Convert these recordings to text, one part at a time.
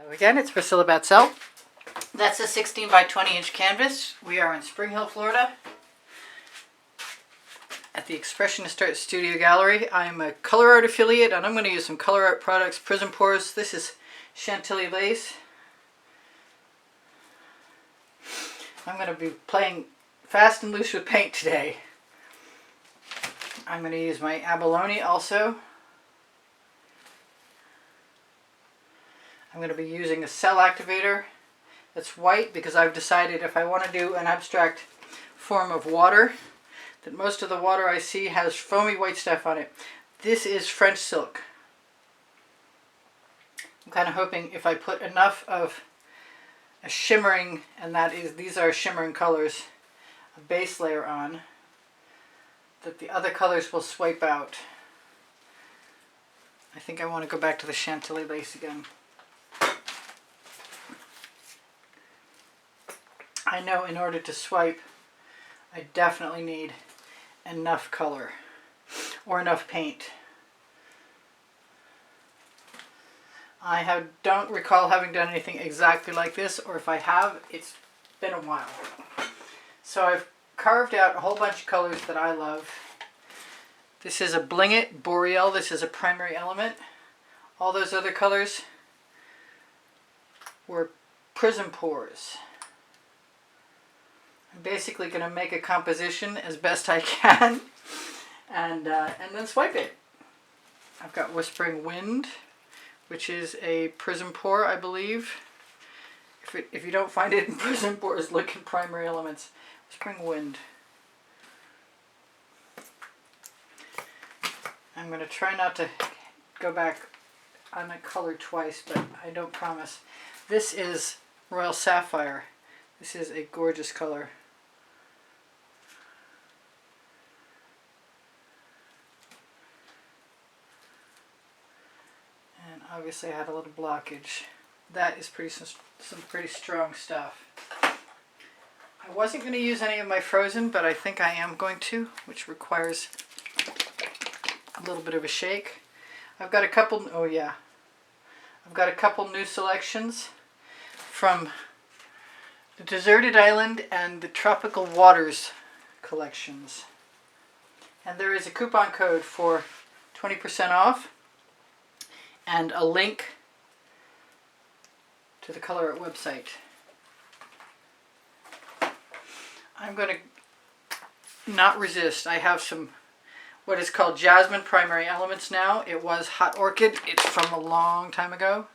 Hello again, it's Priscilla Batzel. That's a 16 by 20 inch canvas. We are in Spring Hill, Florida at the Expressionist Art Studio Gallery. I'm a Colour Arte affiliate and I'm going to use some Colour Arte products, Prizm Pours. This is Chantilly lace. I'm going to be playing fast and loose with paint today. I'm going to use my Abaloni also. I'm going to be using a cell activator that's white because I've decided if I want to do an abstract form of water, that most of the water I see has foamy white stuff on it. This is French silk. I'm kind of hoping if I put enough of a shimmering, and that is, these are shimmering colors, a base layer on, that the other colors will swipe out. I think I want to go back to the Chantilly lace again. I know in order to swipe, I definitely need enough color or enough paint. I don't recall having done anything exactly like this, or if I have, it's been a while. So I've carved out a whole bunch of colors that I love. This is a Bling It Boreal. This is a Primary Element. All those other colors were Prizm Pours. I'm basically going to make a composition as best I can and then swipe it. I've got Whispering Wind, which is a Prizm Pour, I believe. If you don't find it in Prizm Pours, look in Primary Elements. Whispering Wind. I'm going to try not to go back on a color twice, but I don't promise. This is Royal Sapphire. This is a gorgeous color. And obviously I had a little blockage. That is some pretty strong stuff. I wasn't going to use any of my Frozen, but I think I am going to, which requires a little bit of a shake. I've got a couple, I've got a couple new selections from the Deserted Island and the Tropical Waters collections. And there is a coupon code for 20% off and a link to the Colour Arte website. I'm going to not resist. I have some what is called Jasmine Primary Elements now. It was Hot Orchid. It's from a long time ago.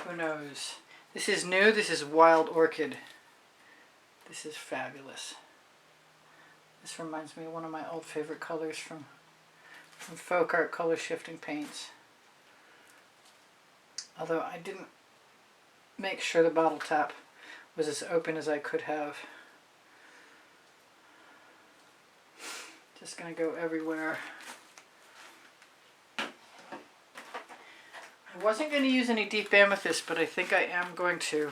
Who knows? This is new. This is Wild Orchid. This is fabulous. This reminds me of one of my old favorite colors from Folk Art Color Shifting Paints. Although I didn't make sure the bottle top was as open as I could have. Just going to go everywhere. I wasn't going to use any deep amethyst, but I think I am going to.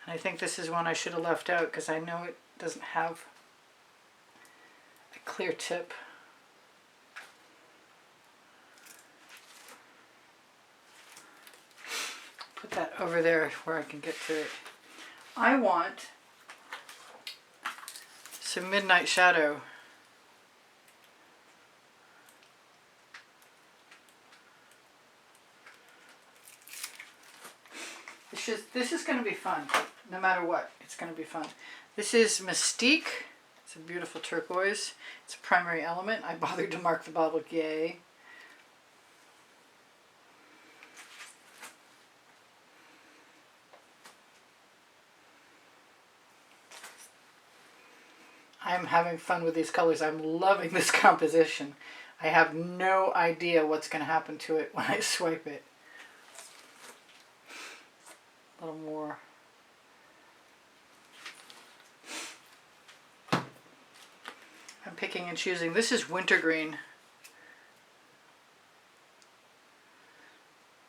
And I think this is one I should have left out because I know it doesn't have a clear tip. Put that over there where I can get to it. I want some Midnight Shadow. This is going to be fun, no matter what. It's going to be fun. This is Mystique. It's a beautiful turquoise. It's a Primary Element. I bothered to mark the bottle, yay. I'm having fun with these colors. I'm loving this composition. I have no idea what's going to happen to it when I swipe it. A little more. I'm picking and choosing. This is Wintergreen.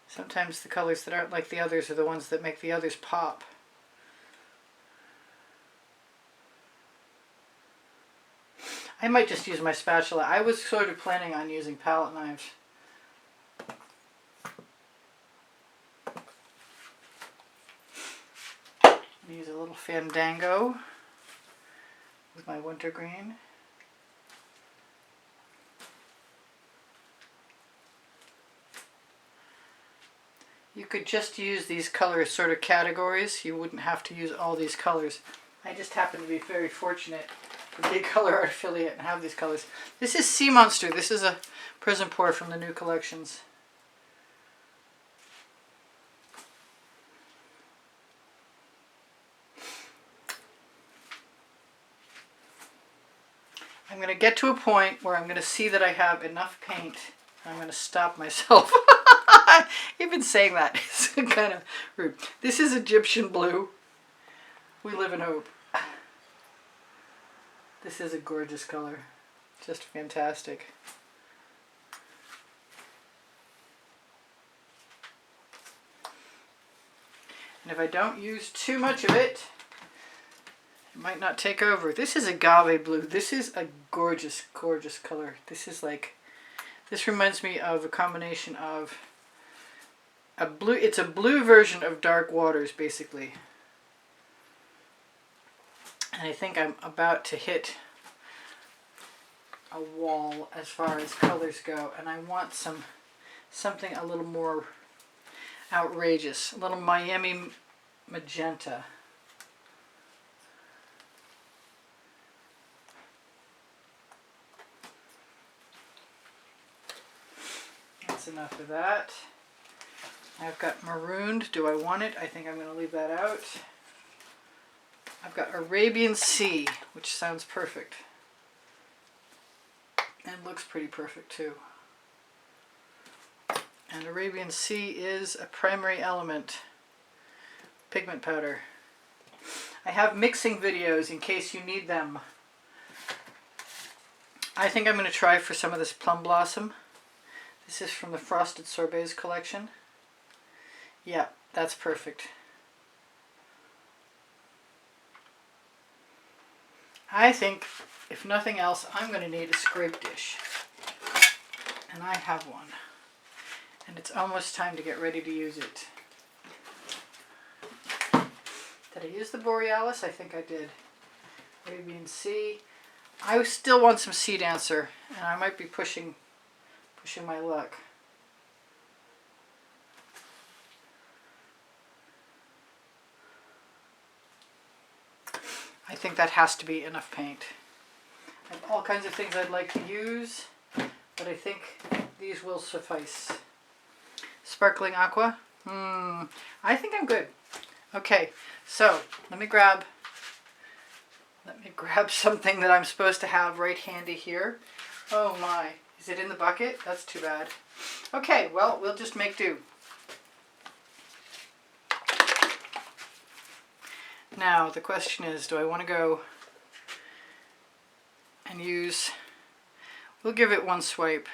Sometimes the colors that aren't like the others are the ones that make the others pop. I might just use my spatula. I was sort of planning on using palette knives. Use a little Fandango with my wintergreen. You could just use these color sort of categories. You wouldn't have to use all these colors. I just happen to be very fortunate to be a Colour Arte affiliate and have these colors. This is Sea Monster. This is a Prizm Pour from the new collections. I'm going to get to a point where I'm going to see that I have enough paint. I'm going to stop myself. Even saying that is kind of rude. This is Egyptian blue. We live in hope. This is a gorgeous color. Just fantastic. And if I don't use too much of it, it might not take over. This is Agave blue. This is a gorgeous, gorgeous color. This is like, this reminds me of a combination of a blue, it's a blue version of Dark Waters, basically. And I think I'm about to hit a wall as far as colors go. And I want something a little more outrageous. A little Miami magenta. That's enough of that. I've got Marooned. Do I want it? I think I'm going to leave that out. I've got Arabian Sea, which sounds perfect. And looks pretty perfect too. And Arabian Sea is a primary element pigment powder. I have mixing videos in case you need them. I think I'm going to try for some of this Plum Blossom. This is from the Frosted Sorbets collection. Yeah, that's perfect. I think, if nothing else, I'm going to need a scrape dish. And I have one. And it's almost time to get ready to use it. Did I use the Borealis? I think I did. Arabian Sea. I still want some Sea Dancer, and I might be pushing my luck. I think that has to be enough paint. I have all kinds of things I'd like to use, but I think these will suffice. Sparkling Aqua. I think I'm good. Okay, so let me grab something that I'm supposed to have right handy here. Oh my, is it in the bucket? That's too bad. Okay, well, we'll just make do. Now, the question is, do I want to go and use, we'll give it one swipe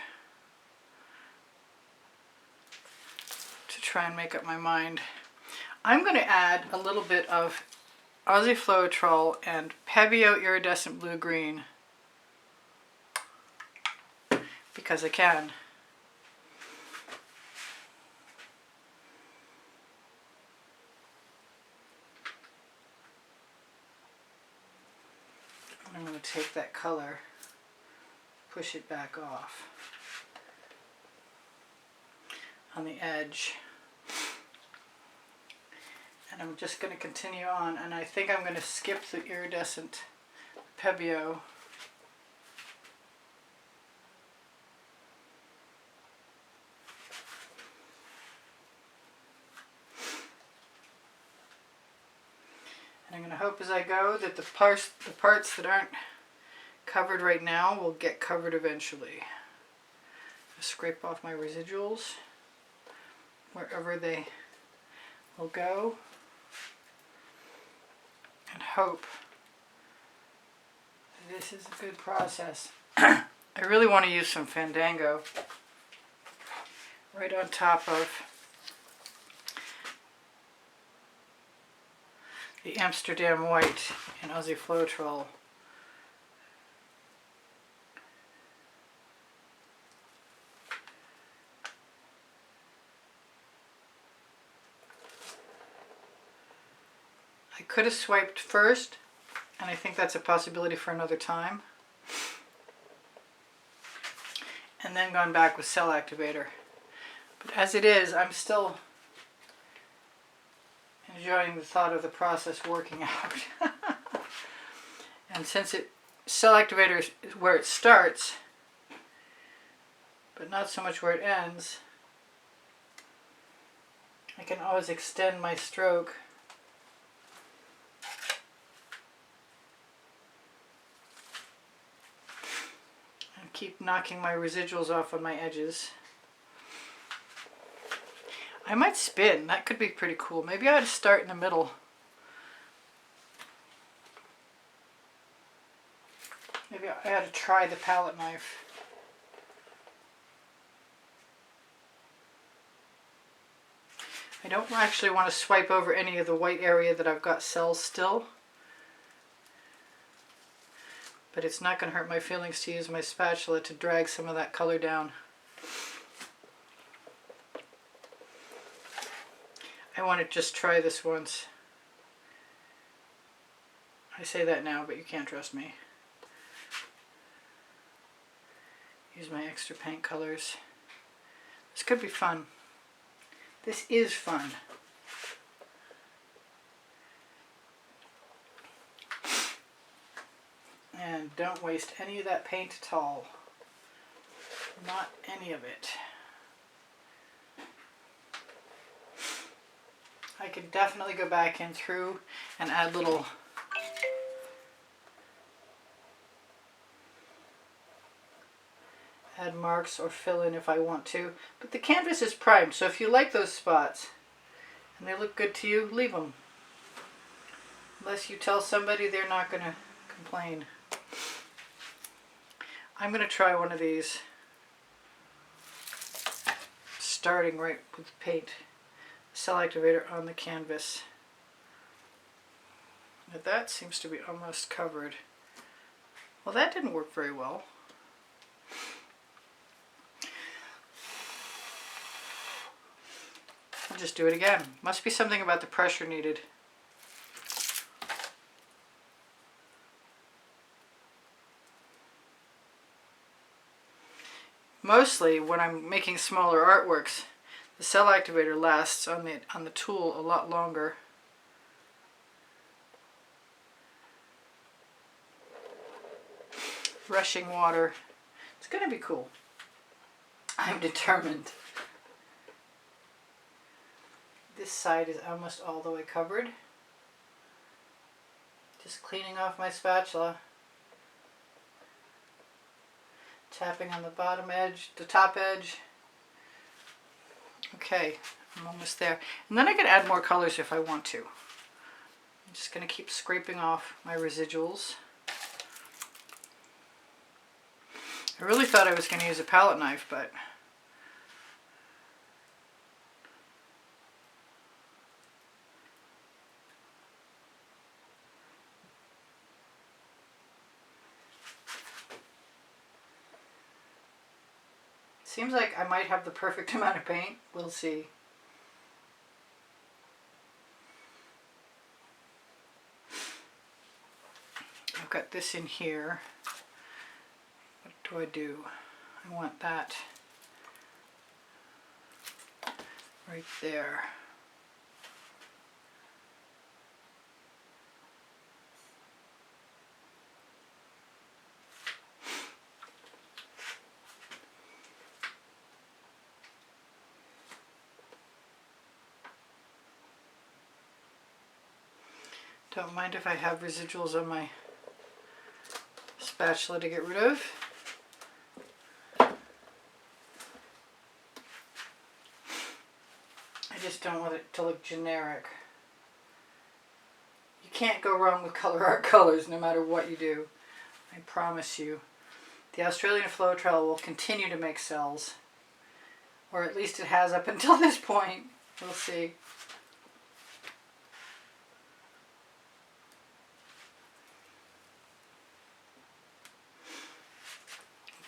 to try and make up my mind. I'm going to add a little bit of Aussie Floetrol and Pebeo Iridescent Blue-Green because I can. I'm going to take that color, push it back off on the edge. And I'm just going to continue on, and I think I'm going to skip the iridescent Pebeo. And I'm going to hope as I go that the parts that aren't covered right now will get covered eventually. Just scrape off my residuals wherever they will go. And hope that this is a good process. I really want to use some Fandango right on top of the Amsterdam White and Aussie Floetrol. could have swiped first, and I think that's a possibility for another time. And then gone back with cell activator. But as it is, I'm still enjoying the thought of the process working out. And since cell activator is where it starts, but not so much where it ends, I can always extend my stroke and keep knocking my residuals off on my edges. I might spin. That could be pretty cool. Maybe I ought to start in the middle. Maybe I ought to try the palette knife. I don't actually want to swipe over any of the white area that I've got cells still. But it's not going to hurt my feelings to use my spatula to drag some of that color down. I want to just try this once. I say that now, but you can't trust me. Use my extra paint colors. This could be fun. This is fun. And don't waste any of that paint at all. Not any of it. I could definitely go back in through and add little marks or fill in if I want to. But the canvas is primed, so if you like those spots and they look good to you, leave them. Unless you tell somebody, they're not going to complain. I'm going to try one of these, starting right with paint. Cell activator on the canvas. Now that seems to be almost covered. Well, that didn't work very well. I'll just do it again. Must be something about the pressure needed. Mostly when I'm making smaller artworks, the cell activator lasts on the tool a lot longer. Rushing water. It's going to be cool. I'm determined. This side is almost all the way covered. Just cleaning off my spatula. Tapping on the bottom edge, the top edge. Okay, I'm almost there. And then I can add more colors if I want to. I'm just going to keep scraping off my residuals. I really thought I was going to use a palette knife, but seems like I might have the perfect amount of paint. We'll see. I've got this in here. What do I do? I want that right there. Don't mind if I have residuals on my spatula to get rid of. I just don't want it to look generic. You can't go wrong with Colour Arte colors no matter what you do. I promise you. The Australian Floetrol will continue to make cells. Or at least it has up until this point. We'll see.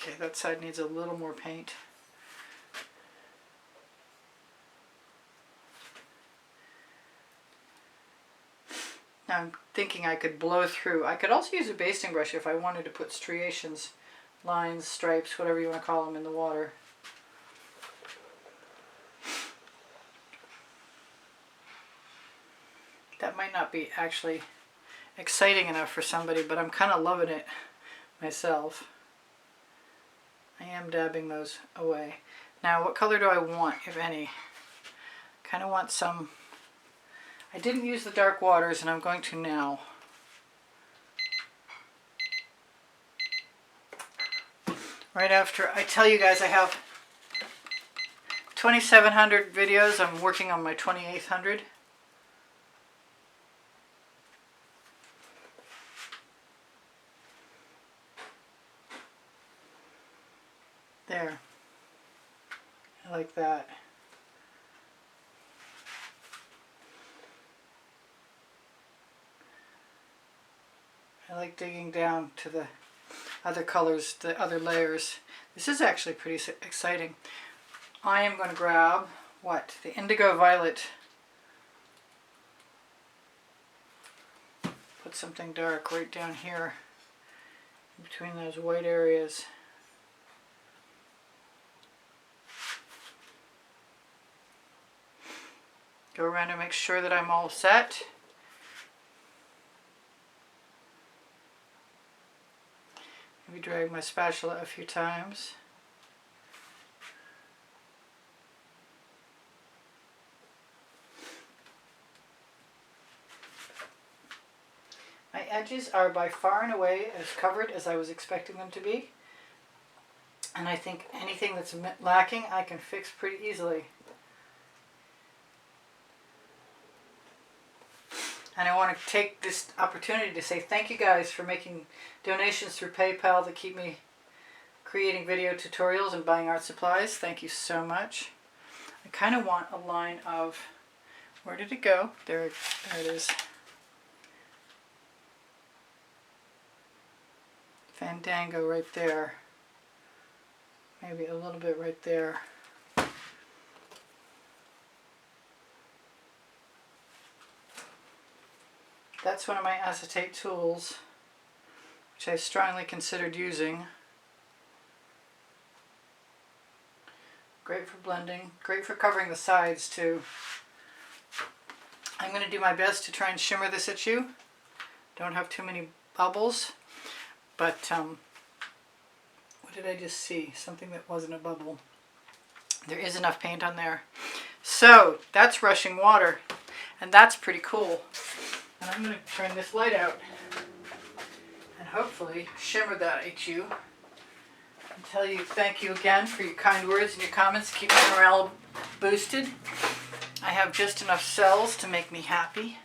Okay, that side needs a little more paint. Now thinking I could blow through. I could also use a basting brush if I wanted to put striations, lines, stripes, whatever you want to call them, in the water. That might not be actually exciting enough for somebody, but I'm kind of loving it myself. I am dabbing those away. Now, what color do I want, if any? Kind of want some. I didn't use the dark waters, and I'm going to now. Right after I tell you guys I have 2,700 videos. I'm working on my 2,800. There. I like that. I like digging down to the other colors, the other layers. This is actually pretty exciting. I am going to grab, what? The Indigo Violet. Put something dark right down here in between those white areas. Go around and make sure that I'm all set. Maybe drag my spatula a few times. My edges are by far and away as covered as I was expecting them to be. And I think anything that's lacking I can fix pretty easily. And I want to take this opportunity to say thank you guys for making donations through PayPal that keep me creating video tutorials and buying art supplies. Thank you so much. I kind of want a line of, where did it go? There it is. Fandango right there. Maybe a little bit right there. That's one of my acetate tools, which I strongly considered using. Great for blending, great for covering the sides too. I'm going to do my best to try and shimmer this at you. Don't have too many bubbles, but what did I just see? Something that wasn't a bubble. There is enough paint on there. So that's rushing water, and that's pretty cool. And I'm going to turn this light out and hopefully shimmer that at you and tell you thank you again for your kind words and your comments. Keep my morale boosted. I have just enough cells to make me happy.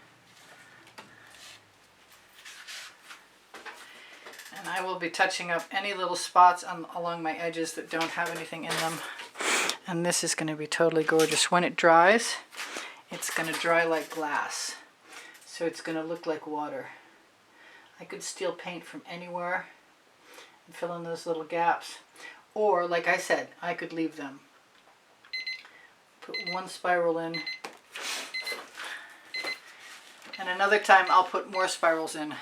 And I will be touching up any little spots along my edges that don't have anything in them. And this is going to be totally gorgeous. When it dries, it's going to dry like glass. So it's going to look like water. I could steal paint from anywhere and fill in those little gaps. Or, like I said, I could leave them. Put one spiral in. And another time I'll put more spirals in.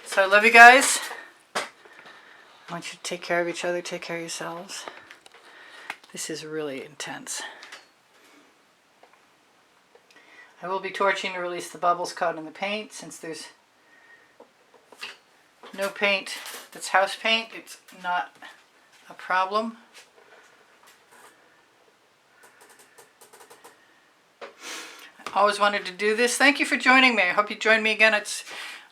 So I love you guys. I want you to take care of each other, take care of yourselves. This is really intense. I will be torching to release the bubbles caught in the paint. Since there's no paint that's house paint, it's not a problem. I always wanted to do this. Thank you for joining me. I hope you join me again.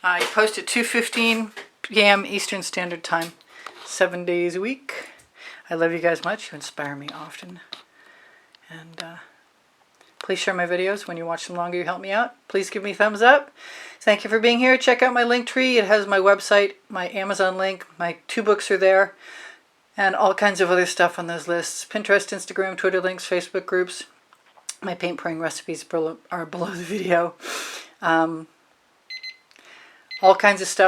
I post at 2:15 p.m. Eastern Standard Time, 7 days a week. I love you guys much. You inspire me often. And please share my videos. When you watch them longer, you help me out. Please give me a thumbs up. Thank you for being here. Check out my link tree. It has my website, my Amazon link. My 2 books are there. And all kinds of other stuff on those lists. Pinterest, Instagram, Twitter links, Facebook groups. My paint pouring recipes are below the video. All kinds of stuff.